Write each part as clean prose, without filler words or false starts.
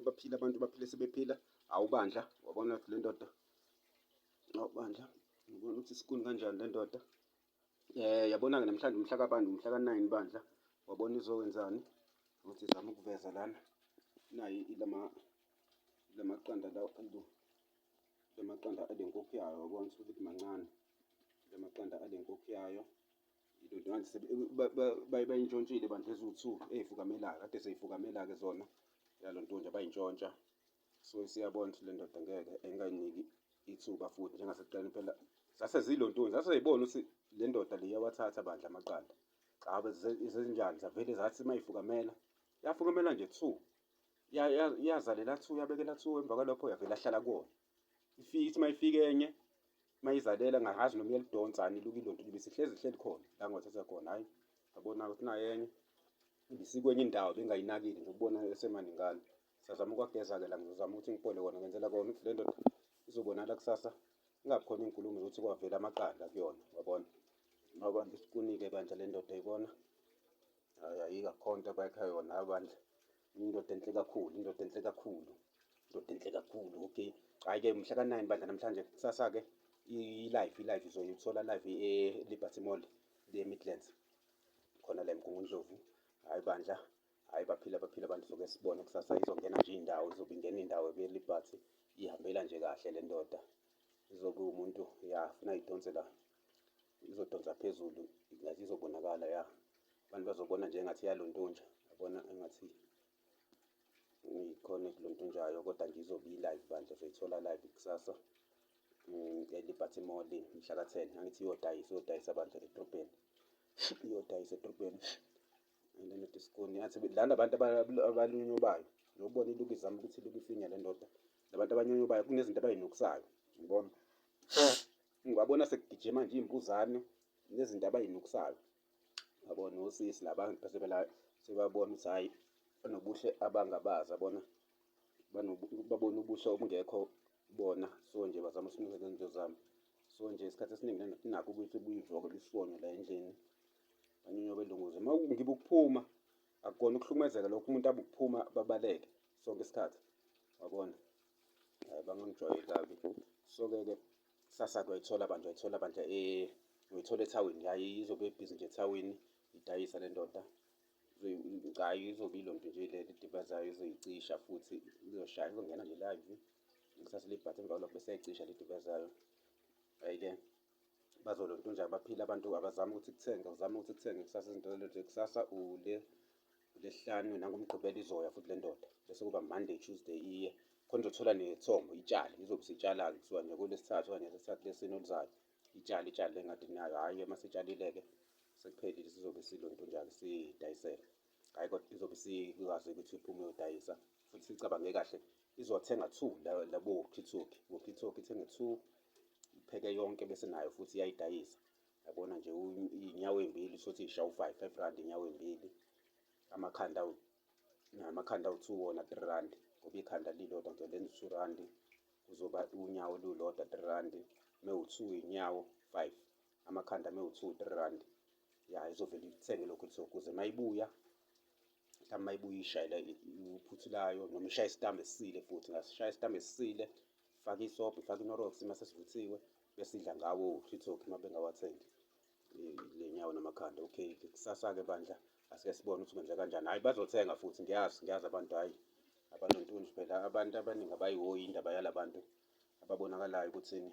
baphila abantu baphile sebephila. Awubandla wabona le ndoda, awubandla ngibona ukuthi isikuni kanjani le ndoda. Yabona-ke namhlanje umhla kabani, umhla ka-9 bandla, wabona izokwenzani ukuthi izame ukuveza lana nayi lamaqanda lamaqanda alenkukhu yayo, wabona ukuthi mancane lamaqanda alenkukhu yayo. Bayintshontshile bandla eziwu-2 ey'fukamelayo, kade sey'fukamela-ke zona yalonto nje bayintshontsha. So siyabona ukuthi le ndoda ngeke engayiniki ithuba futhi njengasekuqaleni phela zase zilontombi, zasey'bona ukuthi le ndoda le iyawathatha bandla amaqanda. Cabe zenjani, zavele zathi may'ifukamela, yafukamela nje 2, yazalela 2, yabekela 2, emva kwalokho yavele ahlala kuwona. Ithi mayifika enye, mayizalela ngazi noma iyalidonsani iluke ilonto ibisihlezi ihleli khona la ngothatha khona. Hhayi, ngabona ukuthi nayi enye ibisikwenye indawo bengayinakile nje ukubona esemaningana. Sazama ukwageza-ke la, ngizozama ukuthi ngipole kona, ngenzela kona ukuthi le ndoda izobonakala kusasa ingabi khona iy'nkulumo zokuthi kwavela amaqanda kuyona, wabona. Abantu isikuni-ke bandla le ndoda yibona, hhayi ayikakhonta bayikha yona bandla. Indoda enhle kakhulu, indoda enhle kakhulu, indoda enhle kakhulu. Okay, hhayi-ke mhla ka-9 bandla namhlanje, kusasa-ke i-live izoyithola live e-Liberty Mall le-Midlands khona la eMgungundlovu. Hhayi bandla, hhayi baphila abantu, soke sibone kusasa izongena nje iy'ndawo, izobe ingena iy'ndawo be-Liberty, ihambela nje kahle le ndoda. Izobe umuntu funa idonse la, izodonsa phezulu ngathi izobonakala abantu bazobona nje engathi iyalontonja, yabona engathi ikhona ekulontonjayo, kodwa nje izobe i-live bandla, uzoyithola live kusasa e-Liberty Mall mhla ka-10. Angithi iyodayisa bandla edrobheni, iyodayisa edrobheni. Le ndoda isikuni yathi lana abantu abanyonyobayo, nokubona iluke izama ukuthi iluke ifinya le ndoda. Labantu abanyonyobayo kunezinto abay'nukisayo, ngibona ngibabona sekugijima nje iy'mbuzane nezinto abay'nukisayo, yabona osisi labantu bese phela sebabona ukuthi hhayi banobuhle abangabazi, yabona babona ubuhle obungekho bona. So nje bazama usinika lezinto zami. So nje isikhathi esiningi inakho ukuthi buyivokele isifonyo la endlini, banyonyobe elunguze. Uma ngibe ukuphuma, akukona ukuhlukumezeka lokho, umuntu abukuphuma babaleke sonke isikhathi, wabona. Hhayi bangangijwayeli kabi. So-ke kusasa-ke uyayithola bandla uyayithola ethawini. Hhayi izobe ibhizi nje ethawini idayisa le ndoda. Hhayi izobe ilonto nje le edibezayo, izoyicisha futhi izoshaya, izongena nje live kusasa le-Liberty, emva kwalokho bese yayicisha le edibezayo. Hhayi-ke bazolontonja baphile abantu, abazama ukuthi kuthenge, uzama ukuthi kuthenge kusasa izinto nje. Kusasa uLesihlanu nangoMgqibelo izoya futhi le ndoda, bese kuba Monday, Tuesday iye khona izothola nethombo itshale, izobe isitshala-ke kusuka nje kuLesithathu okanye Lwesithathu lesine oluzayo, itshale engadini yayo. Hhayi-ke uma isitshalile-ke sekuphelile, sizobe silontonja-ke siyidayisele. Hhayi kodwa izobe sikwazi ukuthi iphume iyodayisa futhi sicabange kahle, izothenga 2 labo walkie-talkie ithenge 2, ipheke yonke bese nayo futhi iyayidayisa. Yabona nje iy'nyawo ey'mbili sothi y'shaya u-5 rand iy'nyawo ey'mbili. Amakhanda awu-2 wona 3 rand, ngoba ikhanda lilodwa nje lenza 2 rand. Kuzoba unyawo olulodwa 3 rand, mewu-2 iy'nyawo 5, amakhanda mewu-2 3 rand. Ya izovele ikuthenge lokho kuze mayibuya, mhlawumbe mayibuya ishayela uphuthulayo noma ishaya isitambu esisile futhi. Ngasishaya isitambu esisile, ifake isobho, ifake inorox mase sivuthiwe bese idla ngawo walkie-talkie uma bengawathengi le nyawo namakhanda. Okay, kusasa-ke bandla asike sibone ukuthi kwenze kanjani. Hhayi bazothenga futhi, ngiyazi abantu, hhayi abanontunji phela, abantu abaningi abayihoyi indaba yala bantu ababonakalayo ukuthini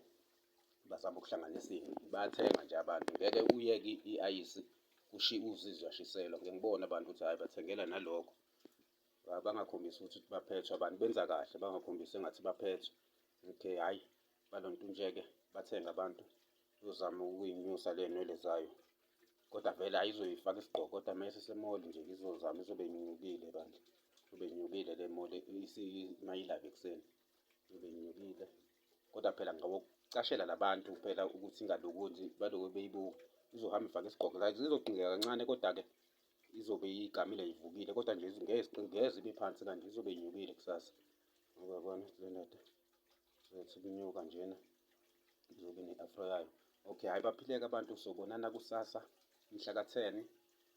bazama ukuhlanganisa bayathenga nje abantu. Ngeke uyeke i-ayisi uzizwe uyashiselwa. Ngike ngibone abantu ukuthi hhayi bathengela nalokho, bangakhombisi ukuthi baphethwe. Abantu benza kahle, bangakhombisi engathi baphethwe. Okay, hhayi balontunje-ke bathenga abantu, uzozama ukuyinyusa le nywele zayo, kodwa vele ayizoyifaka isigqoko, kodwa uma isese-mall nje izozama, izobe inyukile bandla, izobe inyukile le mall mayilive ekuseni, izobe inyukile. Kodwa phela ngawokucashela labantu phela ukuthi ingalokothi balokhu beyibuka, izohamba ifake isigqoko, izoqineka kancane, kodwa-ke izobe igamile ivukile, kodwa nje ngeze ibe phansi kanje, izobe inyukile kusasa. Uyabona le ndoda izothi ukunyuka njena, izobe ne-afro yayo. Okay, hhayi baphileke abantu, sobonana kusasa mhla ka-10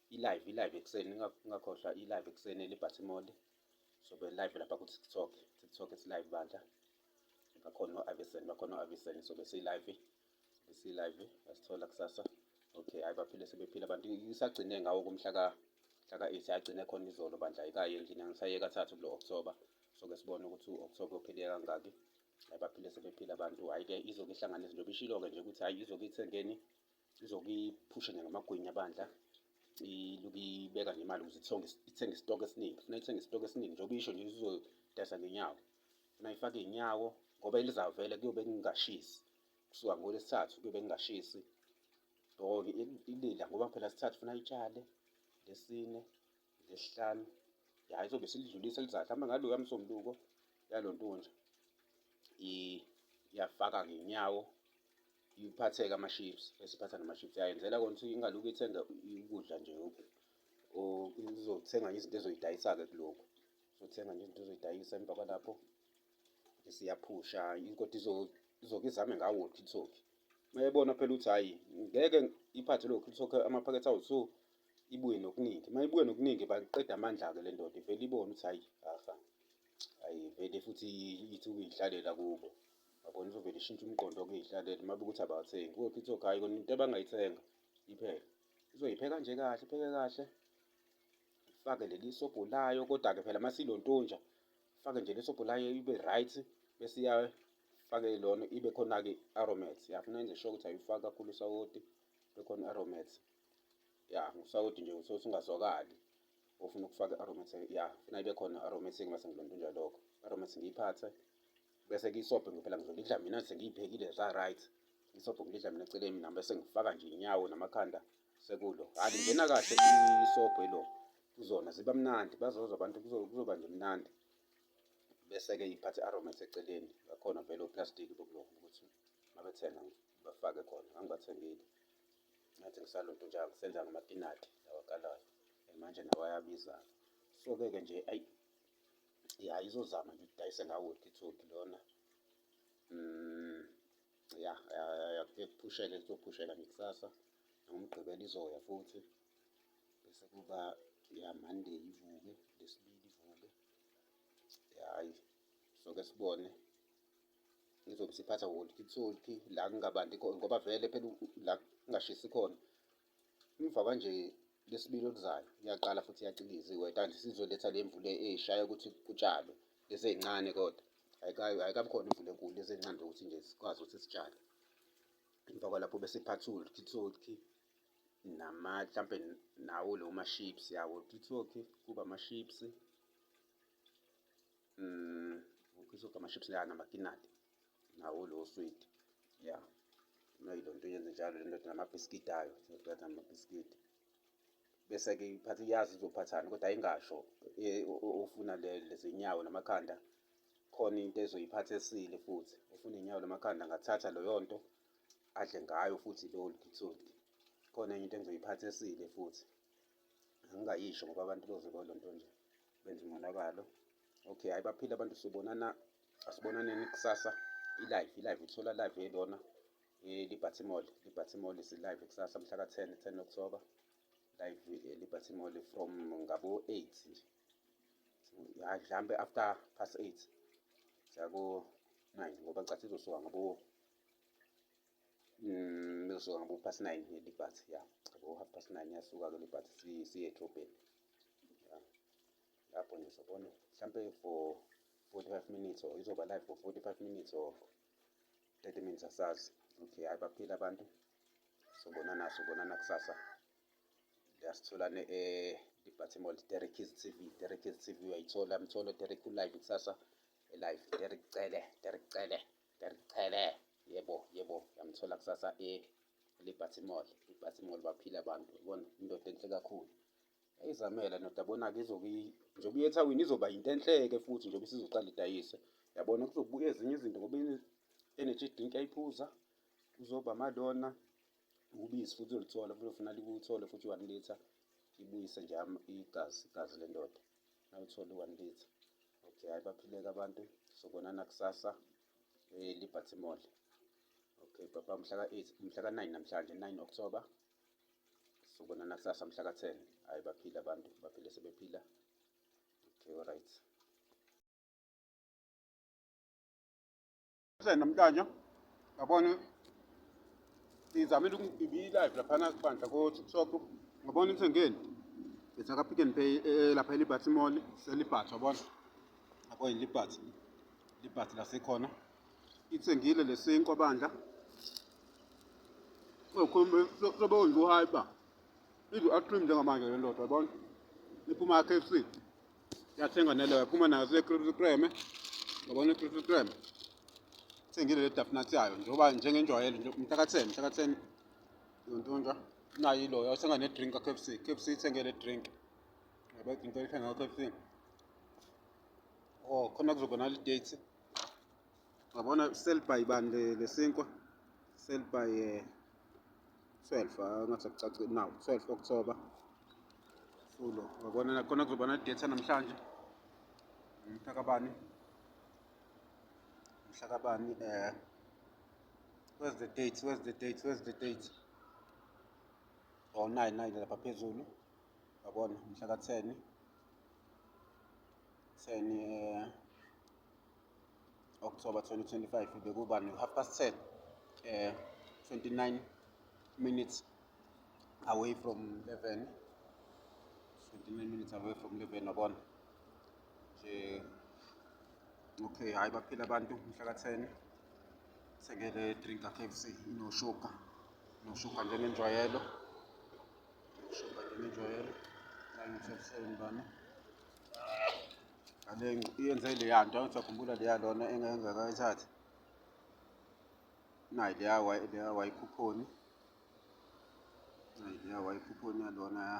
i-live ekuseni, ungakhohlwa i-live ekuseni e-Liberty Mall. sobe live lapha ku-TikTok it's live bandla. Bakhona no-Avisen sobe si-live yasithola kusasa. Okay, hayi baphile sebephila abantu. Isagcine ngawo kumhla ka-8 yagcine khona izolo bandla ayikayi endlini angisaye kathathu kulo October. Soke sibone ukuthi u-October uphile kangaki. Hayi baphile sebephila abantu. Hhayi-ke izoke ihlanganise njengoba ishilo-ke nje ukuthi hhayi izoke ithengeni, izoke iphushe ngamagwinya bandla. Iloku ibeka nemali ukuze ithenge isitoko esiningi. Funa ithenge isitoko esiningi njengoba isho nje izodayisa ngenyawo. Funa ifake iy'nyawo ngoba elizavele kuyobe kungashisi. Kusuka ngoLwesithathu kuyobe kungashisi. Or-ke ilila ngoba phela Sithathu funa itshale, Lesine, Lesihlanu. Ya izobe silidlulisa elizayo. Mhlawumbe ngaloya Msombuluko yalontonja iyafaka ngenyawo iphathe-ke ama-chips bese iphatha nama-chips. Yayenzela kona ukuthi ingalokhu ithenga ukudla nje izothenga izinto ezoyidayisa-ke kulokhu. Izothenga nje izinto ezoyidayisa emva kwalapho isiyaphusha kodwa izoke izame ngawo walkie-talkie. Mayebona phela ukuthi hhayi ngeke iphathe lo walkie-talkie amaphakethe awu-2 ibuye nokuningi. Mayibuye nokuningi baqeda amandla-ke le ndoda ivele ibone ukuthi hhayi vele futhi ithi ukuyihlalela kubo. Yabona izovele ishintshe umqondo-ke iy'hlalele uma bekuthi abathengi. U-walkie-talkie hhayi kona into abangayithenga iphele. Izoyipheka nje kahle, ipheke kahle. Ifake leli sobho layo kodwa-ke phela masilontonja fake nje le sobho layo ibe right bese iyafake lona ibe khona-ke aromat. Yafuna yenze sure ukuthi ayifaki kakhulu usawoti kube khona aromat. Ya usawoti nje uthole ungazwakali ofuna ukufaka aromat. Ya funa ibe khona aromat-ke mase ngilontonja lokho. Aromat ngiyiphathe bese-ke isobho phela ngizolidla mina sengiyiphekile za-right. Isobho ngilidla mina eceleni mina bese ngifaka nje iy'nyawo namakhanda sekulo. Hhayi lingena kahle isobho lo kuzona ziba mnandi bazozwa abantu kuzoba nje mnandi. Bese-ke iphathe aromat eceleni. Bakhona vele oplastiki bokulokhu ukuthi mabethenga bafake khona. Angibathengile ngathi ngisalontonjana ngisenza ngamakinati lawa akalayo manje nawo ayabiza. So-ke nje ayi ya izozama nje ukudayisa ngawo walkie-talkie lona. Ya kuphusheke izophusheka ngekusasa nangoMgqibelo izoya futhi. Bese kuba Monday ivuke, Lesibili ivuke. Hhayi soke sibone izobe isiphatha walkie-talkie la kungabandi khona ngoba vele phela la kungashisi khona. Emva kwanje Lesibili okuzayo iyaqala futhi iyacikizwa i-weather isizoletha le mvula ey'shaya ukuthi kutshalwe lezi ey'ncane kodwa. Ayikabi khona imvula enkulu lezi ey'ncane nje ukuthi nje sikwazi ukuthi sitshale. Emva kwalapho bese iphatha u-walkie-talkie mhlampe nawo lawo ma-chips yawo walkie-talkie kuba ama-chips. Walkie-talkie ama-chips namakinati nawo lo sweet. Ya mayilonto yenze njalo le ndoda namabhiskidi ayo izophatha namabhiskidi. Bese-ke iphatha iyazi izophathani kodwa ayingasho ofuna lezi nyawo namakhanda. Khona into ezoyiphatha esile futhi ofuna iy'nyawo namakhanda angathatha leyo nto adle ngayo futhi lo walkie-talkie. Khona enye into engizoyiphatha esile futhi angingayisho ngoba abantu bezobe lontonja benze umonakalo. Okay, hhayi baphile abantu asibonaneni kusasa i-live ithola live yelona Liberty Mall isi-live kusasa mhla ka-10 October live Liberty Mall from ngabo-8 nje. Ya mhlambe after past 8 siyako-9 ngoba ngicathi izosuka ngabo past 9 ye-Liberty. Ya ngabo-9:30 iyasuka-ke Liberty siye edrobheni. Ya lapho nje sobona mhlampe for 45 minutes or izoba live for 45 minutes or 30 minutes asazi. Okay, hhayi baphile abantu sobonana kusasa. Sitholane Liberty Mall Derek's TV uyayithola mtholo Derek live kusasa live Derek Cele yebo yamthola kusasa Liberty Mall baphile abantu ubona indoda enhle kakhulu ayizamela nodabona-ke njengoba iya ethawini izoba yinto enhle-ke futhi njengoba isizoqala idayise. Yabona kuzobuya ezinye izinto ngoba energy drink yayiphuza kuzoba amalona ubisi futhi uzolithola futhi ufuna likuthole futhi 1 litre ibuyise nje igazi lendoda nawuthole 1 litre. Okay, hhayi baphileke abantu sobonana kusasa Liberty Mall. Okay baba mhla ka-9 namhlanje 9 October sobonana kusasa mhla ka-10. Hhayi baphile abantu baphile sebephila. Okay, alright. namhlanje ngabona ngizamile live laphana kubandla ko-TikTok ngabona ithengeni ngithi aka Pick n Pay lapha eLiberty Mall seLiberty wabona yabo Liberty lasekhona ithengile lesinkwa bandla sobe nje uhyper ithi u-stream njengamanje le ndoda yabona iphuma KFC yathenga neleyo yaphuma nazo eCrispy Kreme yabona iCrispy Kreme thengile le Daphnath yayo njengoba njengenjwayelo nje mhla ka-10 yontonja nayo ilo yathenga ne-drink KFC ithengele drink yabo into ethenga KFC khona kuzoba nale date ngabona sell by bani lesinkwa sell by 12 ngathi akucaci now 12 October fulo ngabona khona kuzoba na date namhlanje mhla kabani where's the date oh 9 lapha phezulu yabona mhla ka 10 October 2025 bekuba no 10:30 29 minutes away from 11 yabona nje okay hayi baphila abantu mhla ka 10 sengele drink KFC no sugar njengenjwayelo ayingitshela bani ale iyenze le yanto ngizakhumbula le yalona engenza kayithathe nayi le yawa ikhuphoni yalona ya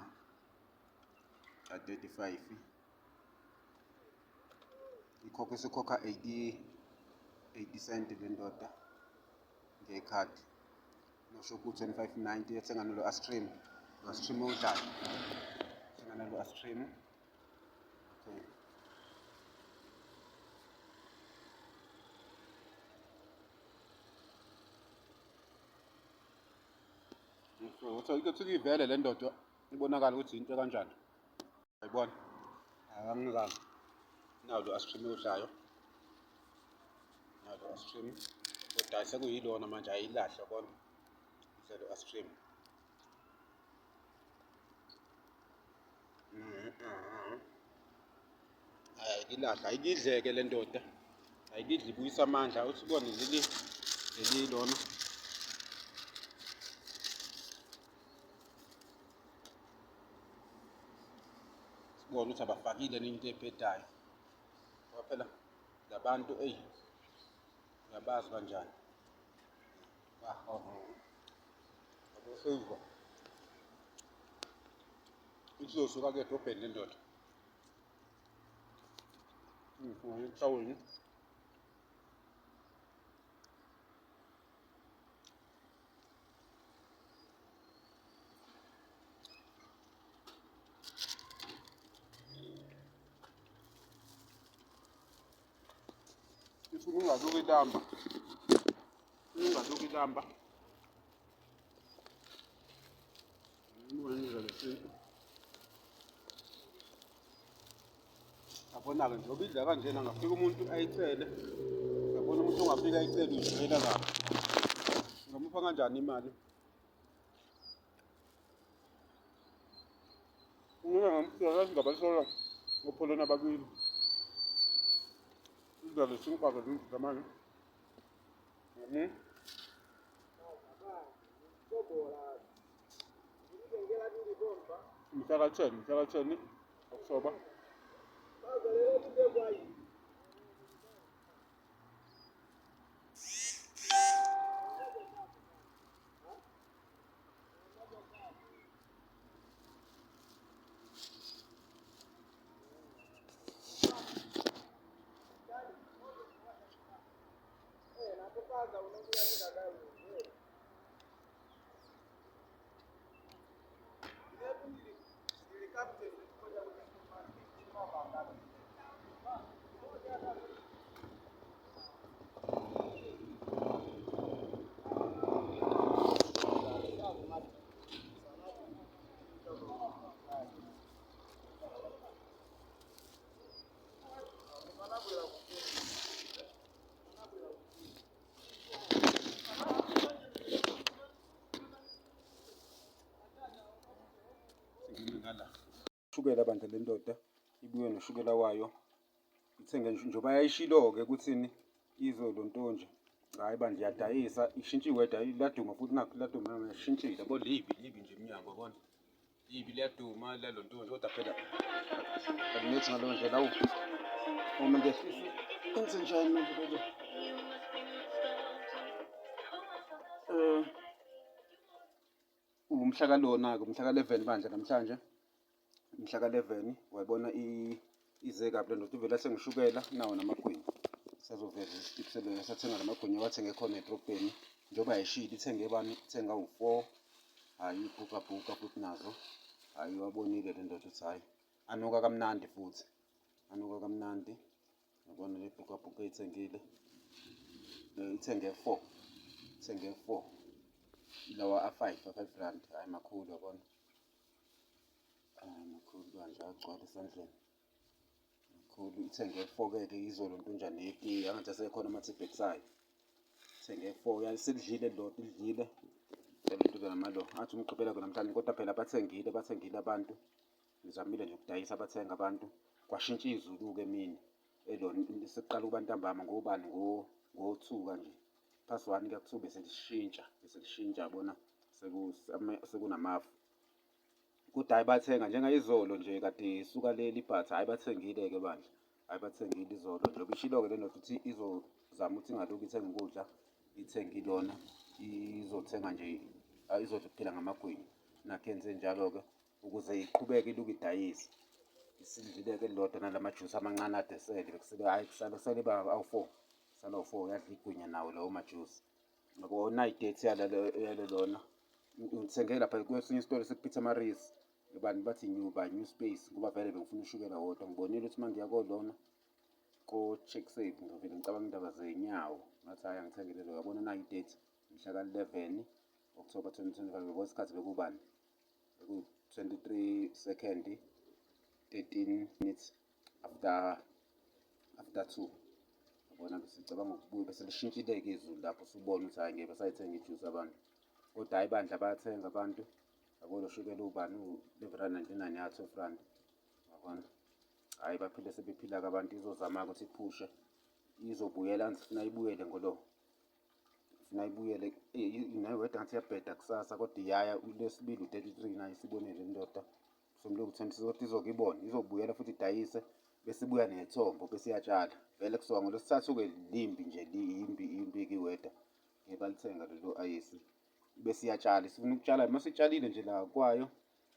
35 isikhokha 80 cent le ndoda ngekhadi nosho ku 25.90 yathenga nalo ice cream odlayo thenga nalo ice cream okay so ike ivele le ndoda ibonakala ukuthi into kanjani ayibona akangizanga nalo ice cream odlayo nalo ice cream kodwa sekuyilona manje ayilahla bona iselo ice cream ayilahla ayidleke le ndoda ayidli ibuyisa amandla uthi ubone leli lona sibona ukuthi abafakile into ebhedayo ngoba phela labantu uyabazi kanjani abosezwa izosuka ke edrobheni le ndoda ngiyithawini ungazuka ilamba abona-ke njengoba idla kanjena ngafika umuntu ayicele ngabona umuntu ongafika ayicele uyijwayela kabi ngamupha kanjani imali ngamfika ngabalisola ngopholona bakini izale sinkwazo zamanje mhla ka-10 October noshukela bandla le ndoda, ibuye noshukela wayo. Ithenge njengoba yayishilo-ke kuthini izolo ntonje, hhayi bandla iyadayisa, ishintshiwe laduma futhi nakho laduma yashintshile yabo. Libi nje emnyango yabona, libi liyaduma lalo ntonje, kodwa phela alinethi ngaleyo ndlela. Awu uma ngehlisa enze njani manje lolo? Umhla kalona-ke umhla ka-11 bandla namhlanje, umhla ka-11 wayibona ize kabi le ndoda, ivele sengishukela nawo namagwinya. Sazoveza isitiphu sathenga namagwinya wathenge khona edrobheni, njengoba yayishilo ithenge bani, ithenga u4, hhayi ibhukabhuka futhi nazo, hhayi wabonile le ndoda ukuthi hhayi anuka kamnandi futhi, anuka kamnandi. Yabona le bhukabhuka eyithengile, ithenge 4, ithenge 4 lawa a5 rand, hhayi makhulu yabona, hhayi makhulu kanje agcwala esandleni makhulu. Ithenge 4-ke izolo ntonjane yetiye, angathi asekhona ama-T-Bex ayo. Ithenge 4 selidlile lodwa, ilidlile lento namalo, athi umgqibela namhlanje, kodwa phela bathengile abantu. Ngizamile nje ukudayisa, abathenga abantu. Kwashintsha izulu-ke emini elona sekuqala ukuba ntambama ngobani ngo-2 kanje, past 1 kuya ku-2 bese lishintsha yabona, sekunamafu. Kodwa hhayi bathenga njengayizolo nje kade isuka leli but hhayi bathengile-ke bandla, hhayi bathengile izolo. Njengoba ishilo-ke le ndoda ukuthi izozama ukuthi ingalokhu ithenga ukudla, ithenge ilona, izothenga nje, izodla ukuphila ngamagwinya. Nakho yenze njalo-ke ukuze iqhubeke ilokhu idayisa. Isidlile-ke lodwa nalamajusi amancane ade esele, hhayi kusale awu-4, kusale awu-4, yadla igwinya nawo lawo majusi. Ngabona i-date yalo lona, ngithenge lapha kwesinye isitolo Pietermaritzburg, abantu bathi new space, ngoba vele bengifuna ushukela wodwa. Ngibonile ukuthi uma ngiya kolona ko-Checksave ngivele ngicabanga indaba zenyawo, ngathi hhayi angithenge lelo. Yabona nayo i-date mhla ka-11 October 2025, yabo isikhathi bekubani, beku-23 second 13 minutes after 2. Yabona besicabanga ukubuya bese lishintshile-ke izulu lapho, usubona ukuthi hhayi ngeke besayithenga ijuice abantu. Kodwa hhayi bandla bayathenga abantu, yabo lo shukela ubani u-11.99 ya-12 rand, yabona. Hhayi baphinde sebephila-ke abantu, izozama-ke ukuthi iphushe, izobuyela sifuna ibuyele ngolo, sifuna ibuyele nayo wedwa ngathi iyabheda kusasa, kodwa iyaya uLwesibili u-33 nayo isibonile le ndoda. Somluku 26 kodwa izokibona, izobuyela futhi idayise bese ibuya nethombo bese iyatshala. Vele kusuka ngoLwesithathu-ke limbi nje, imbi-ke iweda, ngeke balithenga lelo ayisi, bese iyatshala. Isifuna ukutshala, mase itshalile nje la kwayo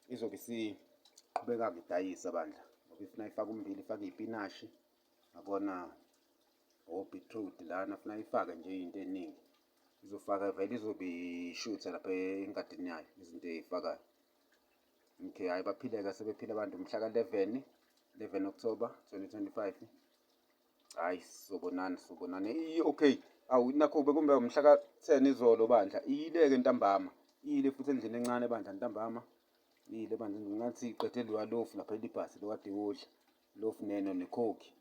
izobe isiqhubeka-ke idayisa bandla, ngoba ifuna ifake ummbila, ifake iy'pinashi, yabona, o-beetroot lana funa ifake nje iy'nto ey'ningi. Izofaka vele izobe ishutha lapha engadini yayo izinto ey'fakayo. Okay, hhayi baphile-ke, sebephila abantu mhla ka-11 October 2025. Hhayi sobonana. Okay, awu nakho bekumbe mhla ka-10 izolo bandla, iyile-ke ntambama, iyile futhi endlini encane bandla ntambama, iyile bandla ngathi iqedelwa lofu lapha elibhasi lokade iwudla, lofu nekhokhi,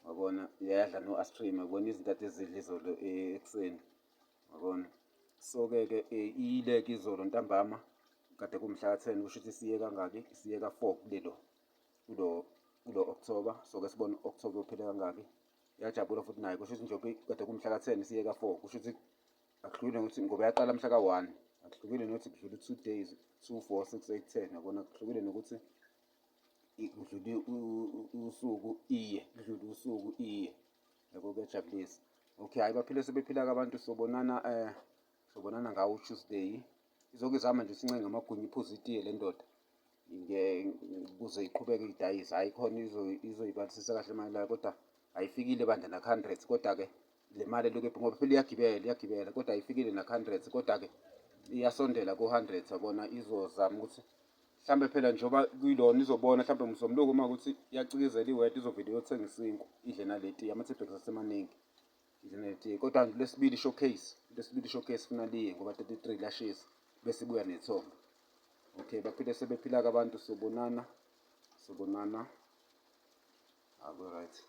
wabona, yadla no-askrim, yabona izinto ade zidla izolo ekuseni, wabona. So-ke iyile-ke izolo ntambama, kade kumhla ka-10, kusho ukuthi isiye kangaki, isiye ka-4 kulo October. So-ke sibona u-October uphele kangaki, iyajabula futhi nayo, kusho ukuthi njengoba kade kumhla ka-10 isiye ka-4, kusho ukuthi akuhlukile ukuthi ngoba yaqala mhla ka-1, akuhlukile nokuthi kudlule 2 days, 2, 4, 6, 8, 10, yabona, kuhlukile nokuthi kudlule usuku iye, yabo, kuyajabulisa. Okay, hhayi baphile sebephila-ke abantu, sobonana ngawo Tuesday. Izokuzama nje since ngamagwinya iphuze itiye le ndoda, ukuze iqhubeke idayisa. Hhayi khona izoyibalisisa kahle imali yayo, kodwa ayifikile bandla nak-100, kodwa-ke le mali elokhu ngoba phela iyagibela, kodwa ayifikile nak-100, kodwa-ke iyasondela ku-100, yabona. Izozama ukuthi mhlambe phela njengoba kuyilona izobona mhlambe Msombuluko uma ukuthi iyacikizela iwedwa, izovele iyothenga isinkwa idle naletiye, ama-T-Bex asemaningi, idle naletiye. Kodwa lwesibili showcase funa liye ngoba 33 lashisa bese ibuya nethombo. Okay, baphile sebephila-ke abantu, sobonana, all right.